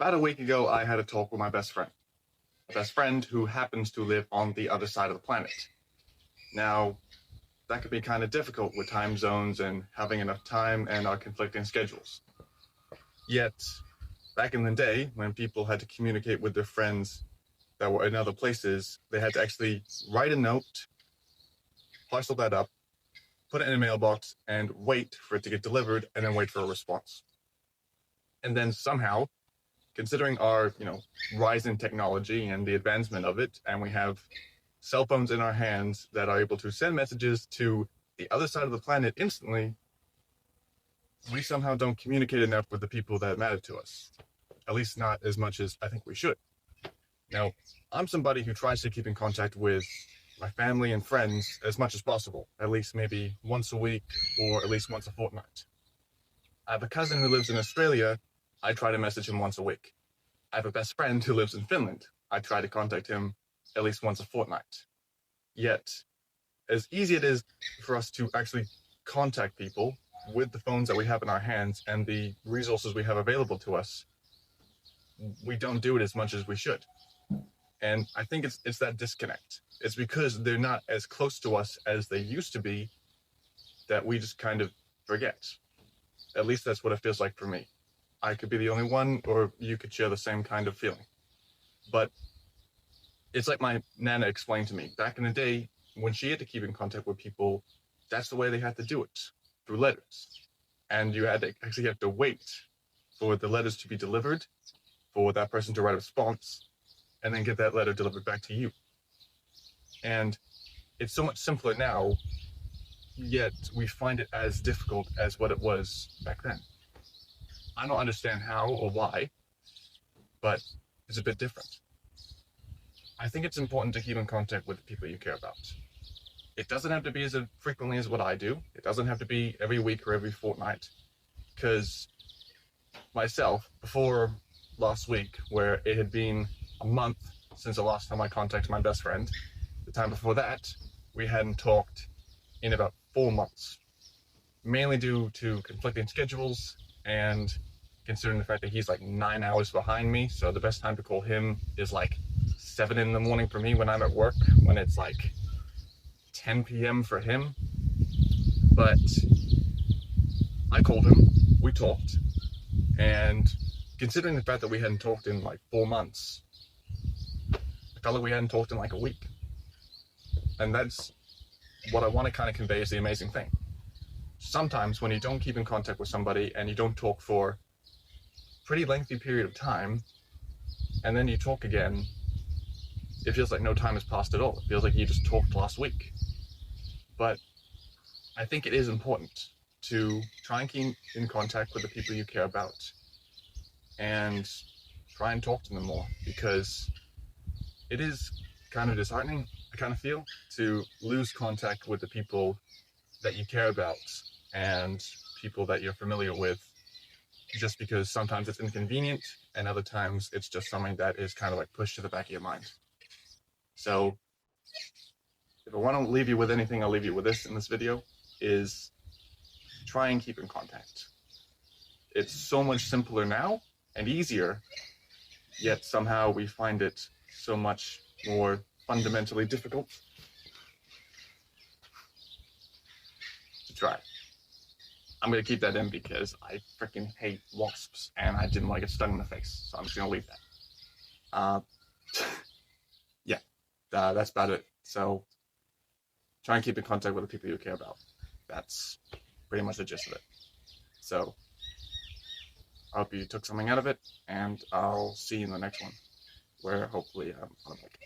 About a week ago, I had a talk with my best friend. A best friend who happens to live on the other side of the planet. Now, that could be kind of difficult with time zones and having enough time and our conflicting schedules. Yet, back in the day, when people had to communicate with their friends that were in other places, they had to actually write a note, parcel that up, put it in a mailbox, and wait for it to get delivered, and then wait for a response. And then somehow, considering our, rise in technology and the advancement of it, and we have cell phones in our hands that are able to send messages to the other side of the planet instantly, we somehow don't communicate enough with the people that matter to us. At least not as much as I think we should. Now, I'm somebody who tries to keep in contact with my family and friends as much as possible, at least maybe once a week or at least once a fortnight. I have a cousin who lives in Australia. I try to message him once a week. I have a best friend who lives in Finland. I try to contact him at least once a fortnight. Yet, as easy it is for us to actually contact people with the phones that we have in our hands and the resources we have available to us, we don't do it as much as we should. And I think it's that disconnect. It's because they're not as close to us as they used to be that we just kind of forget. At least that's what it feels like for me. I could be the only one, or you could share the same kind of feeling. But it's like my Nana explained to me. Back in the day, when she had to keep in contact with people, that's the way they had to do it, through letters. And you had to actually have to wait for the letters to be delivered, for that person to write a response, and then get that letter delivered back to you. And it's so much simpler now, yet we find it as difficult as what it was back then. I don't understand how or why, but it's a bit different. I think it's important to keep in contact with the people you care about. It doesn't have to be as frequently as what I do. It doesn't have to be every week or every fortnight. Because myself, before last week, where it had been a month since the last time I contacted my best friend, the time before that, we hadn't talked in about 4 months. Mainly due to conflicting schedules and considering the fact that he's like 9 hours behind me, so the best time to call him is like 7 in the morning for me when I'm at work, when it's like 10 p.m. for him. But I called him, we talked, and considering the fact that we hadn't talked in like 4 months, I felt like we hadn't talked in like a week. And that's what I want to kind of convey is the amazing thing. Sometimes when you don't keep in contact with somebody and you don't talk for a pretty lengthy period of time, and then you talk again, it feels like no time has passed at all. It feels like you just talked last week. But I think it is important to try and keep in contact with the people you care about and try and talk to them more, because it is kind of disheartening, I kind of feel, to lose contact with the people that you care about and people that you're familiar with, just because sometimes it's inconvenient and other times it's just something that is kind of like pushed to the back of your mind. So if I want to leave you with anything, I'll leave you with this in this video, is try and keep in contact. It's so much simpler now and easier, yet somehow we find it so much more fundamentally difficult to try. I'm going to keep that in because I freaking hate wasps and I didn't want to get stung in the face, so I'm just going to leave that. That's about it. So try and keep in contact with the people you care about. That's pretty much the gist of it. So I hope you took something out of it, and I'll see you in the next one, where hopefully I'm on a bike.